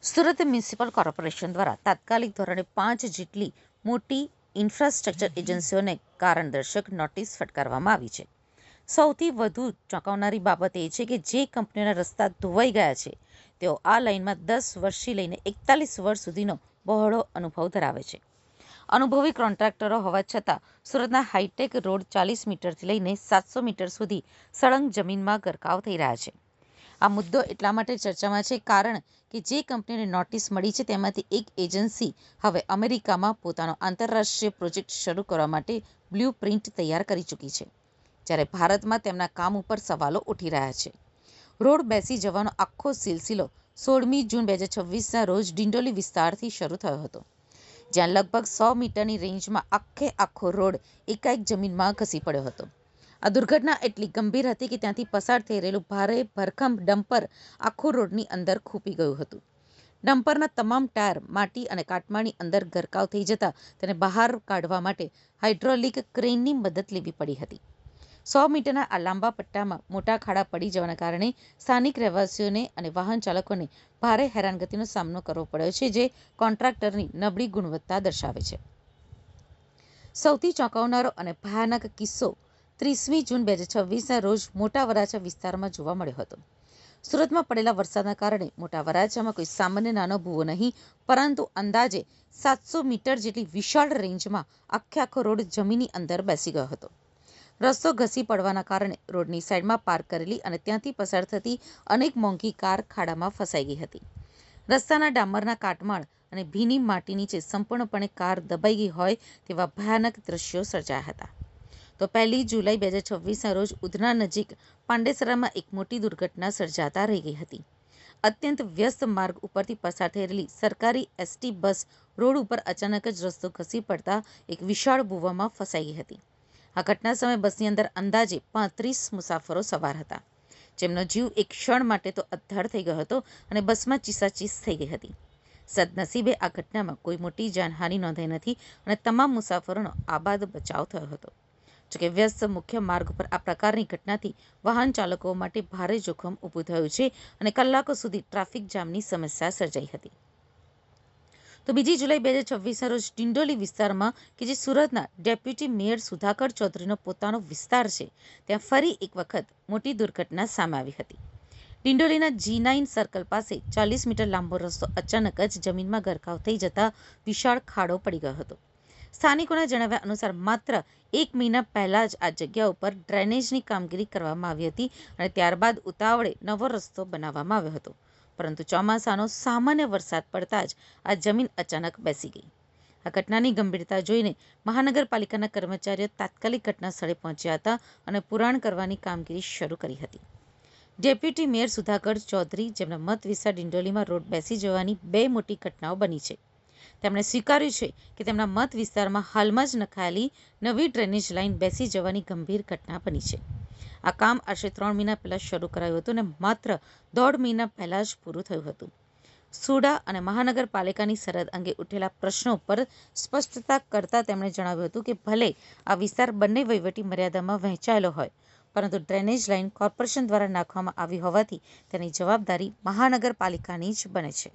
Surat municipal corporation દ્વારા તાત્કાલિક ધોરણે 5 જેટલી મોટી ઇન્ફ્રાસ્ટ્રક્ચર એજન્સીઓને કારણદર્શક નોટિસ ફટકારવામાં આવી છે. સૌથી વધુ ચોંકાવનારી બાબત એ છે કે જે કંપનીઓના રસ્તા ધોવાઈ ગયા છે તેઓ આ લાઇનમાં 10 વર્ષથી લઈને 41 વર્ષ સુધીનો બહોળો અનુભવ ધરાવે છે. અનુભવી કોન્ટ્રાક્ટરો હોવા છતાં સુરતના હાઈટેક રોડ 40 મીટરથી લઈને 700 મીટર સુધી સળંગ જમીનમાં ગરકાવ થઈ રહ્યા છે. આ મુદ્દો એટલા માટે ચર્ચામાં છે કારણ કે જે કંપનીને નોટિસ મળી છે તેમાંથી એક એજન્સી હવે અમેરિકામાં પોતાનો આંતરરાષ્ટ્રીય પ્રોજેક્ટ શરૂ કરવા માટે બ્લુ પ્રિન્ટ તૈયાર કરી ચૂકી છે, જ્યારે ભારતમાં તેમના કામ ઉપર સવાલો ઉઠી રહ્યા છે. રોડ બેસી જવાનો આખો સિલસિલો 16મી જૂન 2026ના રોજ ડિંડોલી વિસ્તારથી શરૂ થયો હતો, જ્યાં લગભગ 100 મીટરની રેન્જમાં આખો રોડ એકાએક જમીનમાં ઘસી પડ્યો હતો. આ દુર્ઘટના એટલી ગંભીર હતી કે ત્યાંથી પસાર થઈ રહેલું ભારે ભરખમ ડમ્પર આખો રોડની અંદર ખૂંપી ગયું હતું. ડમ્પરના તમામ ટાયર માટી અને કાટમાળની અંદર ગરકાવ થઈ જતા તેને બહાર કાઢવા માટે હાઇડ્રોલિક ક્રેનની મદદ લેવી પડી હતી. 100 મીટરના આ લાંબા પટ્ટામાં મોટા ખાડા પડી જવાના કારણે સ્થાનિક રહેવાસીઓને અને વાહન ચાલકોને ભારે હેરાનગતિનો સામનો કરવો પડ્યો છે, જે કોન્ટ્રાક્ટરની નબળી ગુણવત્તા દર્શાવે છે. સૌથી ચોંકાવનારો અને ભયાનક કિસ્સો 30મી જૂન 2026ના રોજ મોટા વરાછા વિસ્તારમાં જોવા મળ્યો હતો. સુરતમાં પડેલા વરસાદના કારણે મોટા વરાછામાં કોઈ સામાન્ય નાનો ભૂવો નહીં, પરંતુ અંદાજે 700 મીટર જેટલી વિશાળ રેન્જમાં આખો રોડ જમીનની અંદર બેસી ગયો હતો. રસ્તો ઘસી પડવાના કારણે રોડની સાઈડમાં પાર્ક કરેલી અને ત્યાંથી પસાર થતી અનેક મોંઘી કાર ખાડામાં ફસાઈ ગઈ હતી. રસ્તાના ડામરના કાટમાળ અને ભીની માટી નીચે સંપૂર્ણપણે કાર દબાઈ ગઈ હોય તેવા ભયાનક દ્રશ્યો સર્જાયા હતા. તો 1 જુલાઈ 2026ના રોજ ઉધના નજીક પાંડેસરામાં એક મોટી દુર્ઘટના સર્જાતા રહી ગઈ હતી. અત્યંત વ્યસ્ત માર્ગ ઉપરથી પસાર થઈ રહેલી સરકારી એસટી બસ રોડ ઉપર અચાનક જ રસ્તો ઘસી પડતા એક વિશાળ ભૂવામાં ફસાઈ ગઈ હતી. આ ઘટના સમયે બસની અંદર અંદાજે 35 મુસાફરો સવાર હતા, જેમનો જીવ એક ક્ષણ માટે તો અદ્ધર થઈ ગયો હતો અને બસમાં ચીસાચીસ થઈ ગઈ હતી. સદનસીબે આ ઘટનામાં કોઈ મોટી જાનહાનિ નોંધાઈ નથી અને તમામ મુસાફરોનો આબાદ બચાવ થયો હતો. જોકે વ્યસ્ત મુખ્ય માર્ગ પર આ પ્રકારની ઘટનાથી વાહન ચાલકો માટે ભારે જોખમ ઊભું થયું છે અને કલાકો સુધી ટ્રાફિક જામની સમસ્યા સર્જાઈ હતી. તો 2 જુલાઈ 2026ના રોજ ડિંડોલી વિસ્તારમાં કે જે સુરતના ડેપ્યુટી મેયર સુધાકર ચૌધરીનો પોતાનો વિસ્તાર છે, ત્યાં ફરી એક વખત મોટી દુર્ઘટના સામે આવી હતી. ડિંડોલીના G9 સર્કલ પાસે 40 મીટર લાંબો રસ્તો અચાનક જ જમીનમાં ગરકાવ થઈ જતા વિશાળ ખાડો પડી ગયો હતો. સ્થાનિકોના જણાવ્યા અનુસાર માત્ર 1 મહિના પહેલા જ આ જગ્યા ઉપર ડ્રેનેજની કામગીરી કરવામાં આવી હતી અને ત્યારબાદ ઉતાવળે નવો રસ્તો બનાવવામાં આવ્યો હતો, પરંતુ ચોમાસાનો સામાન્ય વરસાદ પડતા જ આ જમીન અચાનક બેસી ગઈ. આ ઘટનાની ગંભીરતા જોઈને મહાનગરપાલિકાના કર્મચારીઓ તાત્કાલિક ઘટના સ્થળે પહોંચ્યા હતા અને પુરાણ કરવાની કામગીરી શરૂ કરી હતી. ડેપ્યુટી મેયર સુધાકર ચૌધરી, જેમના મત વિસ્તાર ડિંડોલીમાં રોડ બેસી જવાની 2 મોટી ઘટનાઓ બની છે, તેમણે સ્વીકાર્યું છે કે તેમના મત વિસ્તારમાં હાલમાં જ નખાયેલી નવી ડ્રેનેજ લાઇન બેસી જવાની ગંભીર ઘટના બની છે. આ કામ આશરે 3 મહિના પહેલા શરૂ કરાયું હતું અને માત્ર 1.5 મહિના પહેલા જ પૂરું થયું હતું. સુડા અને મહાનગરપાલિકાની સરહદ અંગે ઉઠેલા પ્રશ્નો પર સ્પષ્ટતા કરતા તેમણે જણાવ્યું હતું કે ભલે આ વિસ્તાર બંને વહીવટી મર્યાદામાં વહેંચાયેલો હોય, પરંતુ ડ્રેનેજ લાઇન કોર્પોરેશન દ્વારા નાખવામાં આવી હોવાથી તેની જવાબદારી મહાનગરપાલિકાની જ બને છે.